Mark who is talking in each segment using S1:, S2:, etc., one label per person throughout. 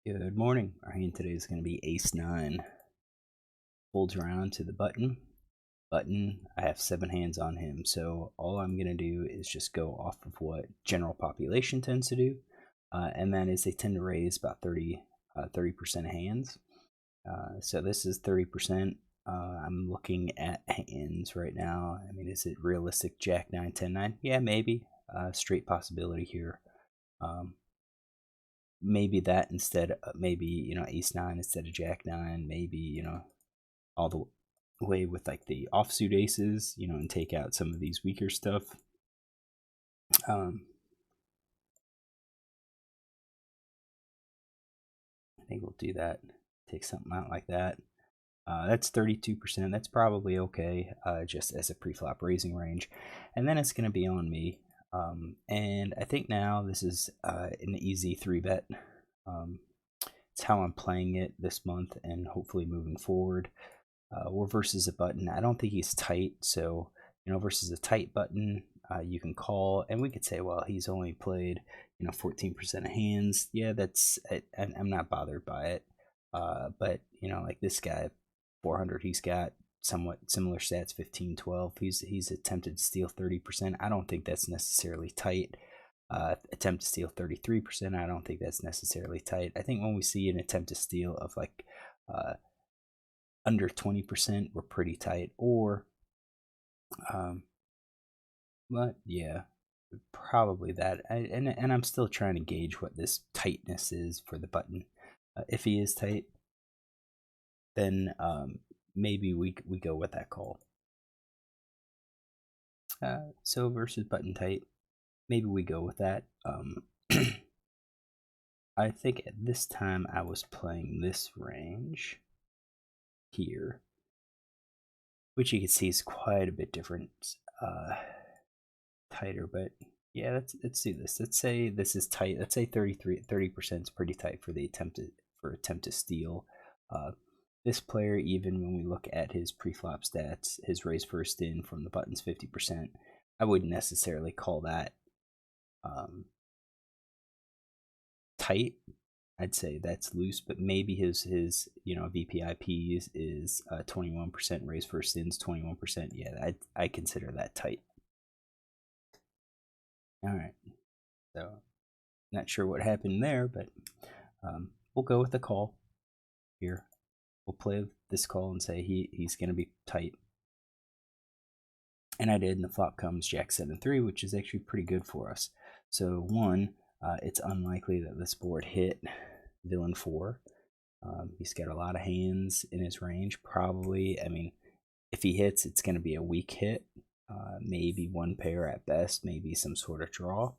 S1: Good morning. Our hand today is going to be ace 9. Folds around to the button. I have 7 hands on him, so all I'm going to do is just go off of what general population tends to do, and that is they tend to raise about 30% of hands. So this is 30%. I'm looking at hands right now. I mean, is it realistic? Jack 9, 10, 9? Yeah, maybe. Straight possibility here. Maybe that instead, maybe ace 9 instead of jack 9, maybe all the way with like the offsuit aces, and take out some of these weaker stuff. I think we'll do that. Take something out like that. That's 32%. That's probably okay, just as a pre-flop raising range. And then it's going to be on me. And I think now this is an easy 3-bet. It's how I'm playing it this month and hopefully moving forward. We're versus a button. I don't think he's tight, so versus a tight button, you can call, and we could say, well, he's only played 14% of hands. Yeah, that's I'm not bothered by it. But like this guy, 400, he's got somewhat similar stats, 15, 12. He's attempted to steal 30%. I don't think that's necessarily tight. Attempt to steal 33%. I don't think that's necessarily tight. I think when we see an attempt to steal of like under 20%, we're pretty tight. Or, but yeah, probably that. And I'm still trying to gauge what this tightness is for the button. If he is tight, then maybe we go with that call. So versus button tight, maybe we go with that. I think at this time I was playing this range here, which you can see is quite a bit different, tighter. But yeah, let's do this. Let's say this is tight. Let's say 30% is pretty tight for the attempt to steal. This player, even when we look at his pre-flop stats, his raise first in from the button's 50%, I wouldn't necessarily call that tight. I'd say that's loose, but maybe his VPIP is 21%, raise first ins 21%. Yeah, I consider that tight. All right, so not sure what happened there, but we'll go with the call here. We'll play this call and say he's going to be tight. And I did, and the flop comes jack 7-3, which is actually pretty good for us. So one, it's unlikely that this board hit villain 4. He's got a lot of hands in his range. Probably, I mean, if he hits, it's going to be a weak hit. Maybe one pair at best, maybe some sort of draw.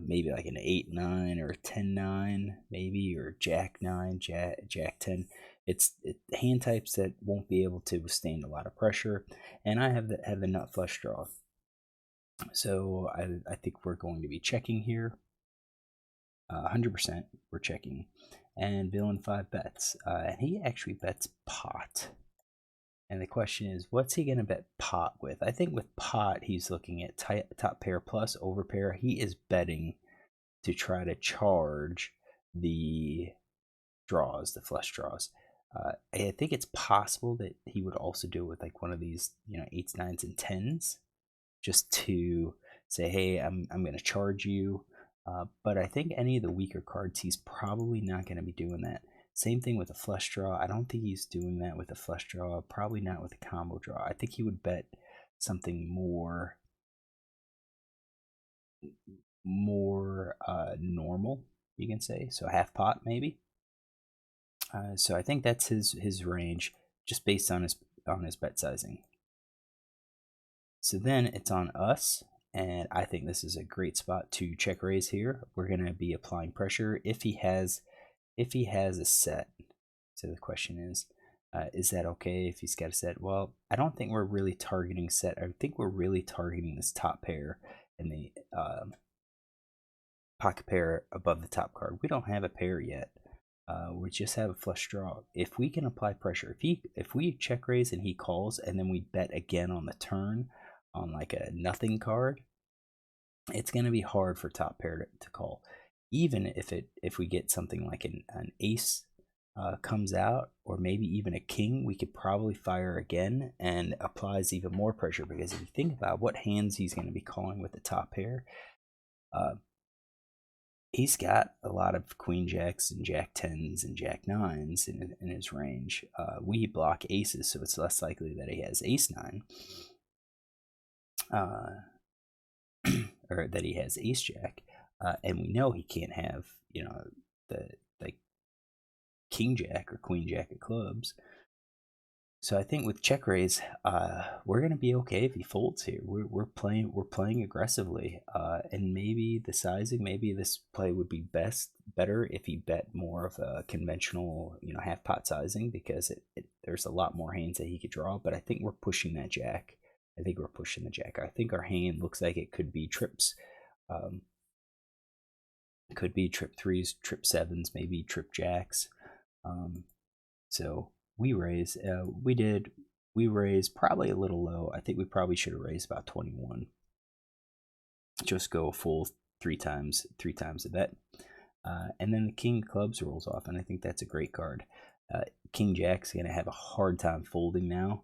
S1: Maybe like an 8-9 or a 10-9, maybe, or jack 9, jack 10. It's hand types that won't be able to withstand a lot of pressure. And I have the nut flush draw. So I think we're going to be checking here. 100% we're checking. And villain 5 bets. And he actually bets pot. And the question is, what's he going to bet pot with? I think with pot, he's looking at top pair plus over pair. He is betting to try to charge the draws, the flush draws. I think it's possible that he would also do it with like one of these, 8s, 9s, and 10s, just to say, hey, I'm going to charge you. But I think any of the weaker cards, he's probably not going to be doing that. Same thing with a flush draw. I don't think he's doing that with a flush draw. Probably not with a combo draw. I think he would bet something more normal, you can say. So half pot maybe. So I think that's his range, just based on his bet sizing. So then it's on us, and I think this is a great spot to check raise here. We're going to be applying pressure if he has a set. So the question is that okay if he's got a set? Well, I don't think we're really targeting set. I think we're really targeting this top pair and the pocket pair above the top card. We don't have a pair yet. We just have a flush draw. If we can apply pressure, if we check raise and he calls, and then we bet again on the turn on like a nothing card, it's going to be hard for top pair to call. even if we get something like an ace comes out, or maybe even a king, we could probably fire again and applies even more pressure, because if you think about what hands he's going to be calling with the top pair, he's got a lot of queen jacks and jack tens and jack nines in his range. We block aces, so it's less likely that he has ace nine, or that he has ace jack, and we know he can't have the like king jack or queen jack of clubs. So I think with check raise, we're gonna be okay if he folds here. We're playing aggressively, and maybe the sizing, maybe this play would be better if he bet more of a conventional, half pot sizing, because there's a lot more hands that he could draw. But I think we're pushing that jack. I think we're pushing the jack. I think our hand looks like it could be trips. Could be trip threes, trip sevens, maybe trip jacks. So we raise. We raised probably a little low. I think we probably should have raised about 21. Just go full three times the bet. And then the king of clubs rolls off, and I think that's a great card. King jack's going to have a hard time folding now.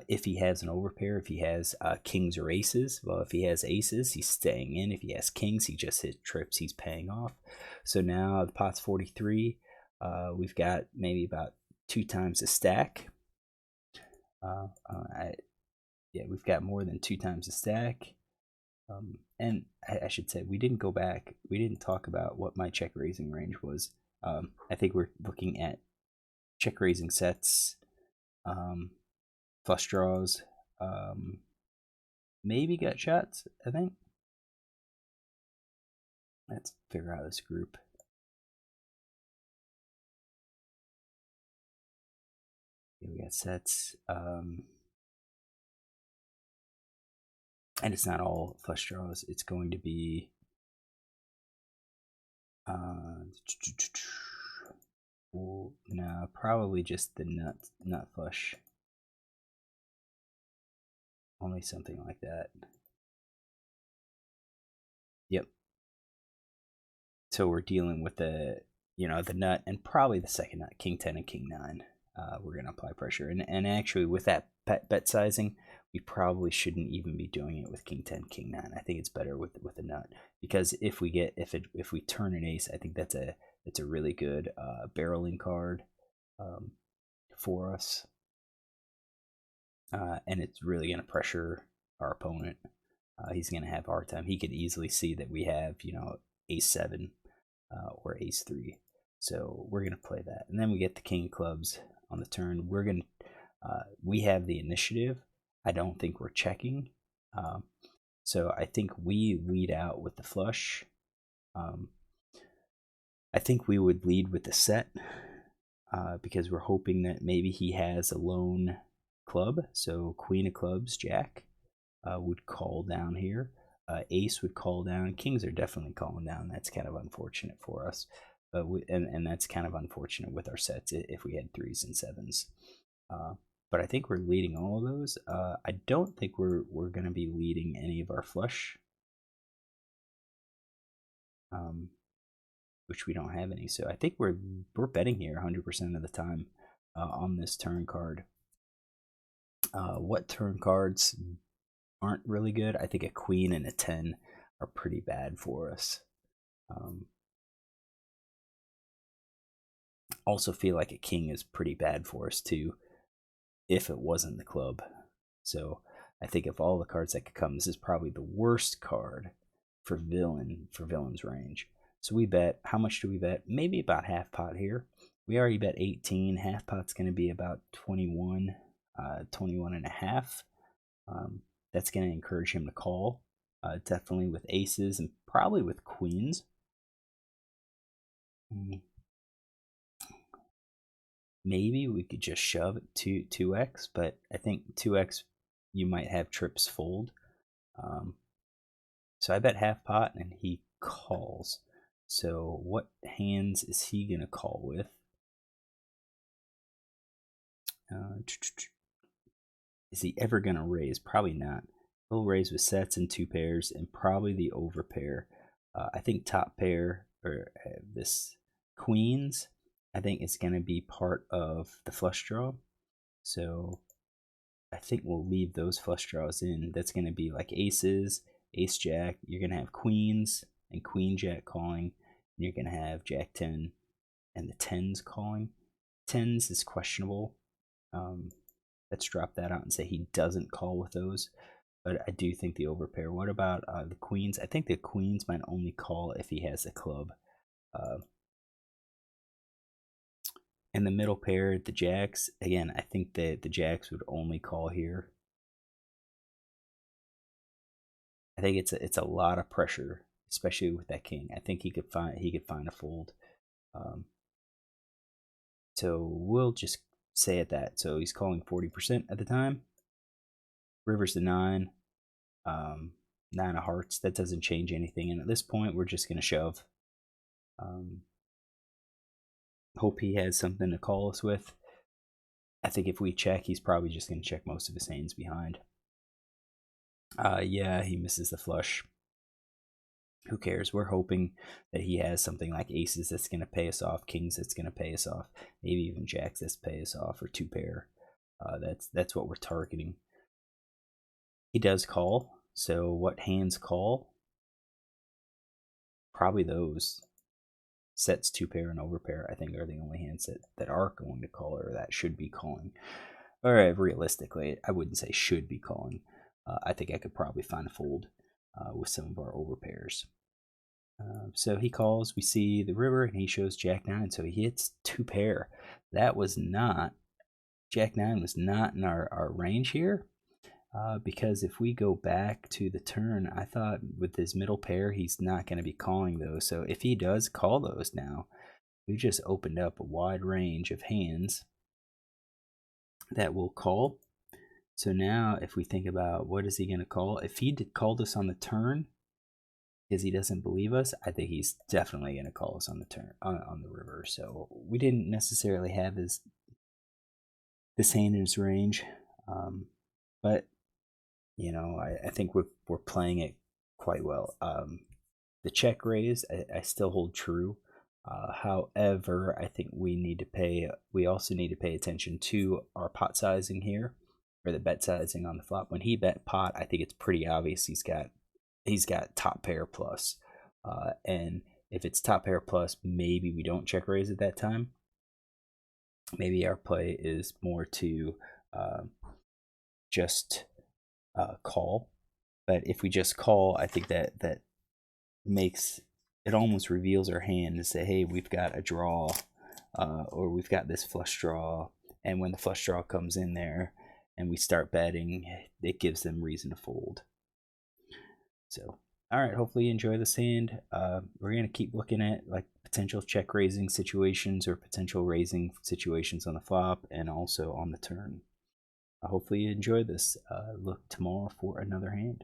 S1: If he has an overpair, if he has kings or aces, well, if he has aces, he's staying in. If he has kings, he just hit trips, he's paying off. So now the pot's 43. We've got maybe about 2 times the stack. We've got more than 2 times the stack. And I should say, we didn't go back. We didn't talk about what my check raising range was. I think we're looking at check raising sets, flush draws, maybe gut shots, I think. Let's figure out this group. We got sets. And it's not all flush draws. It's going to be no, probably just the nut flush. Only something like that. Yep. So we're dealing with the nut and probably the second nut, king 10 and king 9. We're going to apply pressure. And actually, with that bet sizing, we probably shouldn't even be doing it with king 10, king 9. I think it's better with a nut, because if we turn an ace, I think that's a really good barreling card for us. And it's really going to pressure our opponent. He's going to have a hard time. He could easily see that we have, ace 7 or ace 3. So we're going to play that. And then we get the king of clubs on the turn. We have the initiative. I don't think we're checking. So I think we lead out with the flush. I think we would lead with the set, because we're hoping that maybe he has a lone club. So queen of clubs, jack, would call down here. Ace would call down. Kings are definitely calling down. That's kind of unfortunate for us. And that's kind of unfortunate with our sets if we had 3s and 7s. But I think we're leading all of those. I don't think we're going to be leading any of our flush, which we don't have any. So I think we're betting here 100% of the time on this turn card. What turn cards aren't really good? I think a queen and a 10 are pretty bad for us. Also feel like a king is pretty bad for us too, if it wasn't the club. So I think of all the cards that could come, this is probably the worst card for villain's range. So we bet. How much do we bet? Maybe about half pot here. We already bet 18. Half pot's going to be about 21, 21 and a half. That's going to encourage him to call. Definitely with aces and probably with queens. Maybe we could just shove it to 2x, but I think 2x you might have trips fold. So I bet half pot and he calls. So what hands is he going to call with? Is he ever going to raise? Probably not. He'll raise with sets and 2 pairs and probably the overpair. I think top pair or this queens, I think it's going to be part of the flush draw. So I think we'll leave those flush draws in. That's going to be like aces, ace jack. You're going to have queens and queen jack calling. And you're going to have jack 10 and the tens calling. Tens is questionable. Let's drop that out and say he doesn't call with those. But I do think the overpair. What about the queens? I think the queens might only call if he has a club. And the middle pair, the jacks, again, I think that the jacks would only call here. I think it's a lot of pressure, especially with that king. I think he could find a fold. So we'll just say at that. So he's calling 40% at the time. River's the 9. 9 of hearts. That doesn't change anything. And at this point, we're just gonna shove. Hope he has something to call us with. I think if we check, he's probably just going to check most of his hands behind. Yeah, he misses the flush. Who cares? We're hoping that he has something like aces that's going to pay us off, kings that's going to pay us off, maybe even jacks that's pay us off, or 2 pair. That's what we're targeting. He does call. So what hands call? Probably those. Sets, 2 pair, and overpair, I think, are the only hands that are going to call, or that should be calling. Or realistically, I wouldn't say should be calling. I think I could probably find a fold with some of our overpairs. So he calls, we see the river, and he shows jack 9, so he hits 2 pair. That was not, jack 9 was not in our range here. Because if we go back to the turn, I thought with his middle pair, he's not going to be calling those. So if he does call those now, we've just opened up a wide range of hands that will call. So now if we think about what is he going to call, if he called us on the turn because he doesn't believe us, I think he's definitely going to call us on the turn, on the river. So we didn't necessarily have this hand in his range, but you know, I think we're playing it quite well. The check raise, I still hold true. However, I think we also need to pay attention to our pot sizing here, or the bet sizing on the flop. When he bet pot, I think it's pretty obvious he's got top pair plus. And if it's top pair plus, maybe we don't check raise at that time. Maybe our play is more to just call. But if we just call, I think that makes it almost reveals our hand to say, hey, we've got a draw, or we've got this flush draw. And when the flush draw comes in there and we start betting, it gives them reason to fold. So, all right, hopefully you enjoy this hand. We're going to keep looking at like potential check raising situations or potential raising situations on the flop and also on the turn. Hopefully you enjoy this. Look tomorrow for another hand.